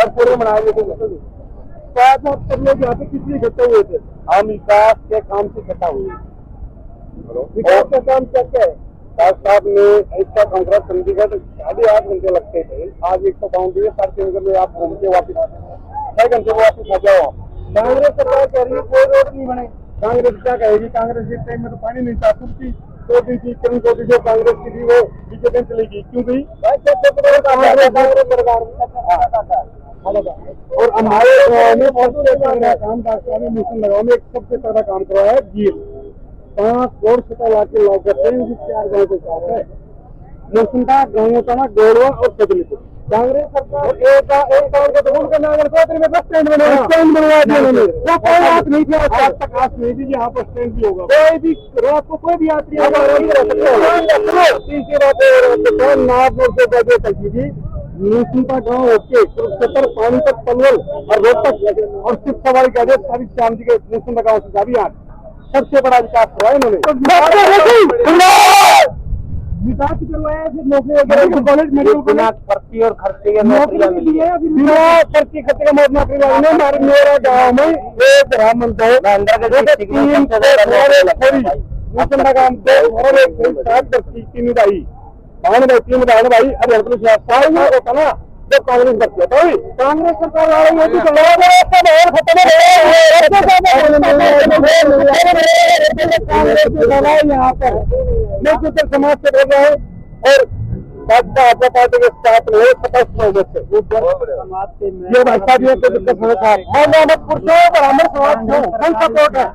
और पूरे मनाएंगे तो आज आप सब लोग यहाँ पे किस लिए इकट्ठे हुए थे? हम विकास के काम से इकट्ठा हुए। विकास का काम क्या क्या है? साहब ने ऐसा कांग्रेस समिति का 8.5 घंटे लगते थे, आज 100 दिए, 3.5 घंटे में आप घूम के वापिस 6 घंटे वापिस आ जाओ। कांग्रेस सरकार कह रही है कोई रोड नहीं बने। कांग्रेस क्या कहेगी? कांग्रेस इस टाइम में तो पानी नहीं था, तुर्की 2 दिन की किरण को जो कांग्रेस की थी वो बीते दिन चलेगी, क्यों गई? और हमारे गाँव में सबसे तगड़ा काम डॉक्टर मिशन लगाओ में एक सबसे तगड़ा काम करवाया है जील 5 करोड़ सटा ला के लॉक करते हैं, 4 गाँव के साथ है मौसम का गाँव का ना गोड़वा और सदलीपुर। कांग्रेस सरकार एक गाँव को तो उनका नागर कोतरी में बस स्टैंड बनवा दिया उन्होंने। वो कोई बात नहीं थी, आज तक आस नहीं थी यहाँ पर स्टैंड भी होगा। कोई भी रात को कोई भी यात्री तीसरी बात नागपुर से बजे तक थी मुसुंटा गाँव होके कुरुक्षेत्र पानीपत पलवल और रोहतक और सिर्फ सवारी गाड़ी सारी श्याम जी के मुसुंटा गाँव से जारी आज सबसे बड़ा विकास करवाया इन्होंने। विकास करवाया, फिर नौकरी कॉलेज मेडिकल भर्ती और खर्चे का नौकरी मिली है, भर्ती खर्चे का नौकरी लगी है। हमारे मेरा गाँव में एक ब्राह्मण था मुसुंटा गाँव और एक 7 बच्ची 3 भाई भाई अरे होता ना जब कांग्रेस करती है तो कांग्रेस सरकार आ रही है यहाँ पर मैं कुछ समाज से बोल रहा हूँ और भाजपा पार्टी के साथ रहे 50 ये भाई साहब ये कोई दिक्कत नहीं था। मोहम्मदपुर से ब्राह्मण समाज फुल सपोर्ट है,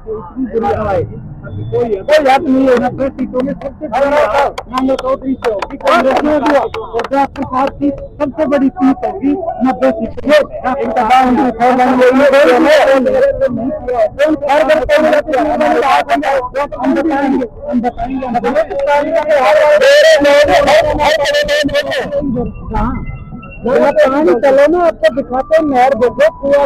कोई याद नहीं है। 90 सीटों में सबसे चौधरी से होगी कांग्रेस में हुआ और प्रसाद की सबसे बड़ी सीट होगी 90 सीटें। चलो ना आपको दिखाते नहर देखो कुआ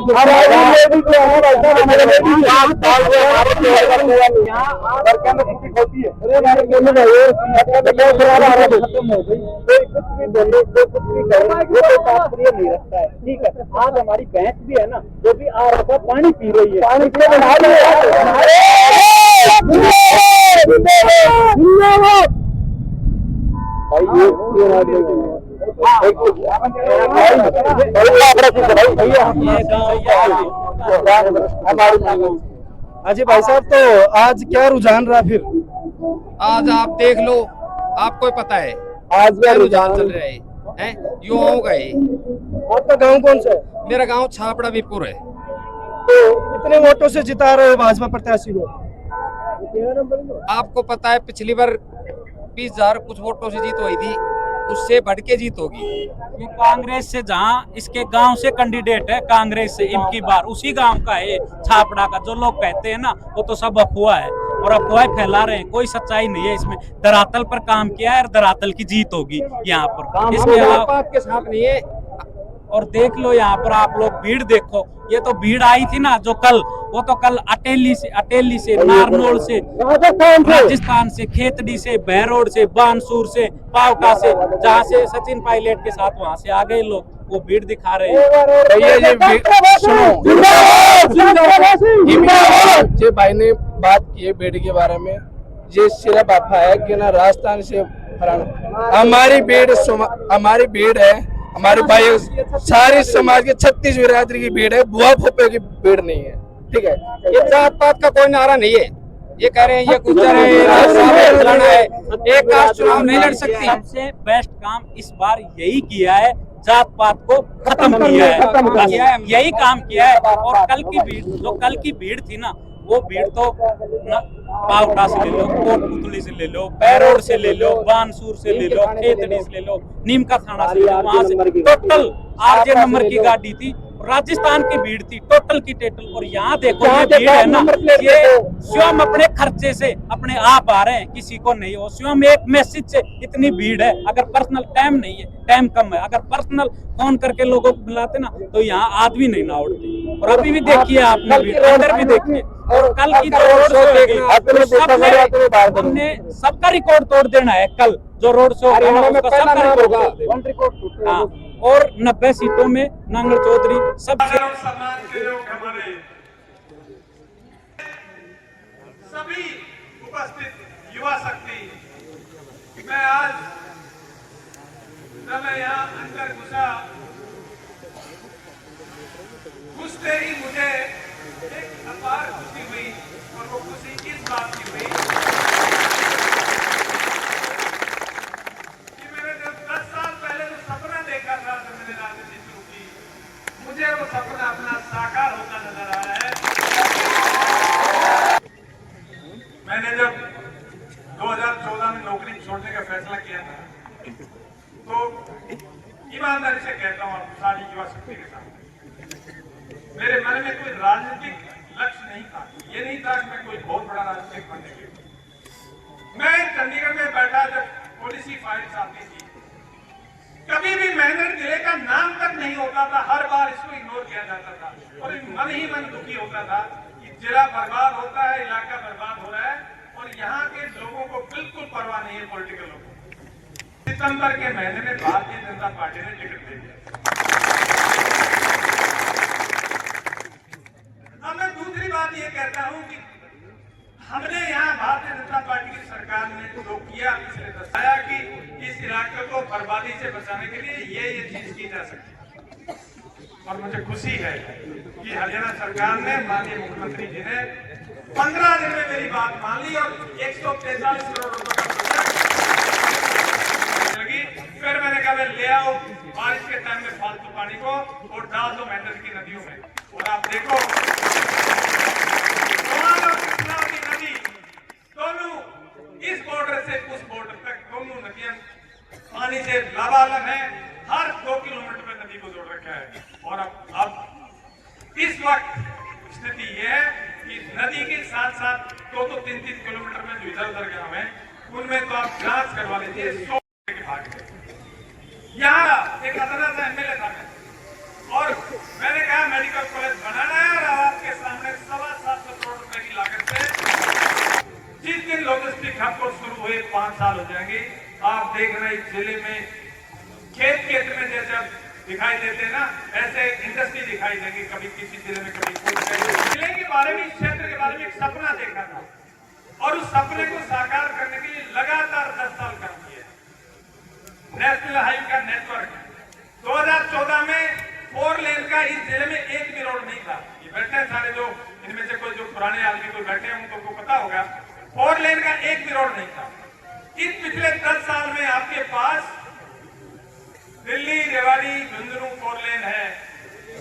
ठीक है। आज हमारी भैंस भी है ना जो भी आ रहा था पानी पी रही है, पानी अजय भाई साहब, तो आज क्या रुझान रहा फिर? आज आप देख लो, आपको पता है आज क्या रुझान चल रहा है युवाओं का ही। आपका गांव कौन सा है? मेरा गांव छापड़ा बीपुर है। तो कितने वोटों से जिता रहे हो भाजपा प्रत्याशी को? आपको पता है पिछली बार 20,000 कुछ वोटों से जीत हुई थी, उससे बढ़ के जीत होगी। कांग्रेस से जहाँ इसके गांव से कैंडिडेट है कांग्रेस से इनकी बार उसी गांव का है छापड़ा का। जो लोग कहते हैं ना वो तो सब अफवाह है और अफवाह फैला रहे हैं, कोई सच्चाई नहीं है इसमें। धरातल पर काम किया है और धरातल की जीत होगी यहाँ पर, इसके अलावा आपके साथ नहीं है। और देख लो यहाँ पर आप लोग भीड़ देखो, ये तो भीड़ आई थी ना जो कल, वो तो कल अटेली से नारनौल से राजस्थान से खेतड़ी से बहरोड से बानसूर से पावका से जहाँ से सचिन पायलट के साथ वहाँ से आ गए लोग, वो भीड़ दिखा रहे हैं। जे भाई ने बात की है भीड़ के बारे में, ये सिर्फ अफवाह है कि ना राजस्थान से हमारी भीड़ है, हमारे भाई सारी समाज के 36 बिरादरी की भीड़ है, बुआ फूफे की भीड़ नहीं है। ठीक है, ये जात पात का कोई नारा नहीं है। ये कह रहे हैं ये गुज्जर है, एक कास्ट चुनाव नहीं लड़ सकती। सबसे बेस्ट काम इस बार यही किया है, जात पात को खत्म किया है, यही काम किया है। और कल की भीड़ थी ना, वो भीड़ तो पावटा से ले लो, कोटपुतली से ले लो, बहरोड से ले लो, बानसूर से ले लो, खेतड़ी से ले लो, नीमका थाना से ले लो, वहां से टोटल आरजे नंबर की गाड़ी थी, राजस्थान की भीड़ थी टोटल की टोटल। और यहाँ देखो ये भीड़ है ना, ये स्वयं अपने खर्चे से अपने आप आ रहे हैं, किसी को नहीं हो, स्वयं एक मैसेज से इतनी भीड़ है। अगर पर्सनल टाइम नहीं है, टाइम कम है, अगर पर्सनल फोन करके लोगों को बुलाते ना तो यहाँ आदमी नहीं ना उड़ते। और अभी भी देखिए आपने भीड़ अंदर भी देखिए, और कल की जो रोड शो हमने सबका रिकॉर्ड तोड़ देना है। कल जो रोड शो सबका रिकॉर्ड और 90 सीटों में नांगल चौधरी सबसे समाज के लोग हमारे सभी उपस्थित युवा शक्ति, मैं आज जब मैं यहाँ अंदर घुसते ही मुझे एक अपार खुशी हुई, और वो खुशी इस बात की हुई कि मैंने जब 10 साल पहले जो सपना देखा था जब मैंने राजनीति शुरू की, मुझे वो सपना अपना साकार होता नजर आ रहा है। मैंने जब 2014 में नौकरी छोड़ने का फैसला किया था, तो ईमानदारी से कहता हूँ आप सारी युवा शक्ति के साथ, मेरे मन में कोई राजनीतिक लक्ष्य नहीं था। ये नहीं था कि मैं कोई बहुत बड़ा राजनीतिक बनने के लिए। मैं चंडीगढ़ में बैठा जब पॉलिसी फाइल्स आती थी, कभी भी मेहनत जिले का नाम तक नहीं होता था, हर बार इसको इग्नोर किया जाता था और मन ही मन दुखी होता था कि जिला बर्बाद होता है, इलाका बर्बाद हो रहा है और यहाँ के लोगों को बिल्कुल परवाह नहीं है पॉलिटिकल लोगों को। सितंबर के महीने में भारतीय जनता पार्टी ने टिकट दे दिया। अब मैं दूसरी बात ये कहता हूँ कि हमने यहाँ भारतीय जनता पार्टी की सरकार ने जो किया, इसने बताया कि इस इलाके को बर्बादी से बचाने के लिए ये चीज की जा सकती है। और मुझे खुशी है कि हरियाणा सरकार ने, माननीय मुख्यमंत्री जी ने 15 दिन में मेरी बात मान ली और 143 करोड़ रुपए का लगी। फिर मैंने कहा ले आओ बारिश के टाइम में फालतू पानी को और डाल दो मेहनत की नदियों में, और आप देखो नदी दोनों इस बॉर्डर से उस बॉर्डर तक दोनों नदियां पानी से लबालब है। हर 2 किलोमीटर में नदी को जोड़ रखा है। और अब इस वक्त स्थिति ये है कि नदी के साथ साथ 2-3 किलोमीटर में जो इधर उधर गाँव है, उनमें तो आप जांच करवा लीजिए 100 के भाग में। यहाँ एक अदना सा एमएलए था और मैंने कहा मेडिकल कॉलेज बनाना है और आपके सामने 7.25 करोड़ रुपए की लागत से जिस दिन लॉजिस्टिक हब को शुरू हुए 5 साल हो जाएंगे। आप देख रहे हैं जिले में खेत में जैसे अब दिखाई देते हैं ना, ऐसे इंडस्ट्री दिखाई देगी, कभी किसी जिले में कभी जिले के बारे में, इस क्षेत्र के बारे में एक सपना देखा था और उस सपने को साकार करने के लिए लगातार 10 साल काम किया। नेशनल हाईवे का नेटवर्क 2014 में 4 लेन का इस जिले में एक भी रोड नहीं था। ये बैठे हैं सारे जो इनमें से कोई जो पुराने आदमी कोई बैठे हैं उनको पता होगा, 4 लेन का एक भी रोड नहीं था। इस पिछले 10 साल में आपके पास दिल्ली रेवाड़ी झुंझुनू 4 लेन है,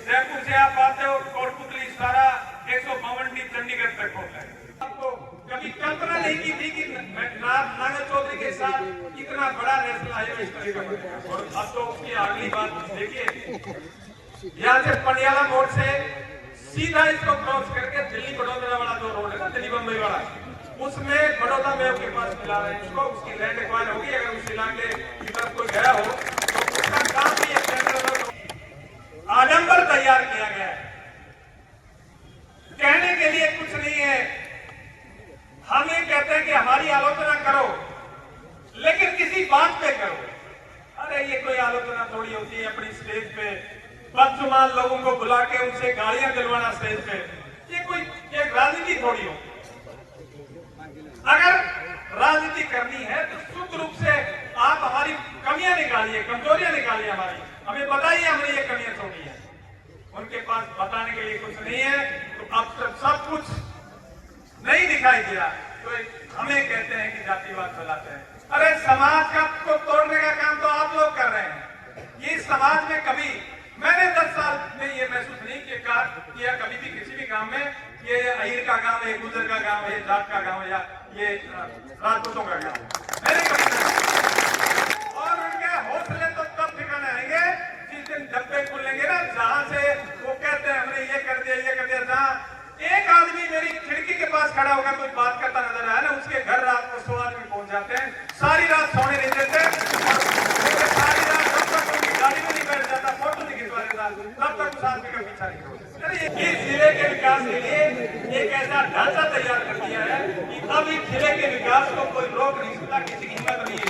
जयपुर से आप आते हो कोटपुतली सारा 152 चंडीगढ़ तक होता है। आपको कभी कल्पना नहीं की थी कि नांगल चौधरी के साथ इतना बड़ा नेशनल हाईवे इस तरह का बनेगा। और अब तो उसकी अगली बात देखिए, यहाँ से पटियाला मोड़ से सीधा इसको क्रॉस करके दिल्ली बड़ौदा वाला जो रोड है ना, दिल्ली बम्बई वाला, उसमें बड़ौदा मेयर के पास मिला रहे हैं उसको। उसकी लैंड एक्वायर होगी, अगर उस इलाके की तरफ कोई गया हो तो उसका काम भी एक आडंबर तैयार किया गया है। कहने के लिए कुछ नहीं है, हम ये कहते हैं कि हमारी आलोचना करो लेकिन किसी बात पे करो। अरे ये कोई आलोचना थोड़ी होती है अपनी स्टेज पे बदजुबान लोगों को बुला के उनसे गालियां दिलवाना स्टेज पे, ये कोई एक राजनीति थोड़ी हो। अगर राजनीति करनी है तो शुद्ध रूप से आप हमारी कमियां निकालिए, कमजोरियां निकालिए, हमें बताइए हमने ये कमियां छोड़ी है। उनके पास बताने के लिए कुछ नहीं है, तो अब सब कुछ नहीं दिखाई दिया तो हमें कहते हैं कि जातिवाद फैलाते हैं। अरे समाज का को तोड़ने का काम तो आप लोग कर रहे हैं। ये समाज में कभी मैंने 10 साल में ये महसूस नहीं किया कभी भी किसी भी गांव में ये अहीर का गांव है, गुजर का गांव है, जाट का गांव है या ये राजपूतों का गांव, मैंने कभी। और उनके हौसले तो तब ठिकाने आएंगे जिस दिन डब्बे खुलेंगे ना, जहां से वो कहते हैं हमने ये कर दिया ये कर दिया। जहां एक आदमी मेरी खिड़की के पास खड़ा होकर कोई बात करता नजर आया ना, उसके घर रात को 100 आदमी पहुंच जाते हैं, सारी रात सोने नहीं देते, सारी रात जब तक उनकी गाड़ी में नहीं बैठ जाता, फोटो नहीं खिंचवा देता, तब तक उस आदमी का पीछा नहीं होता। इस जिले के विकास के लिए एक ऐसा ढांचा तैयार कर दिया है कि अब इस जिले के विकास को कोई रोक नहीं सकता, किसी की हिम्मत नहीं है।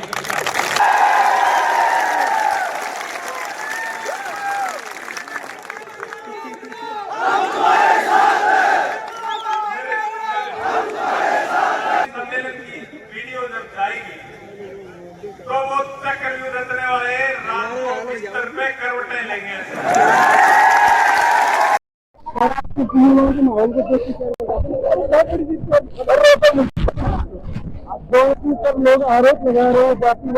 बिस्तर पे करवटें लेंगे। माहौल को पर लोग आरोप लगा रहे हैं जाति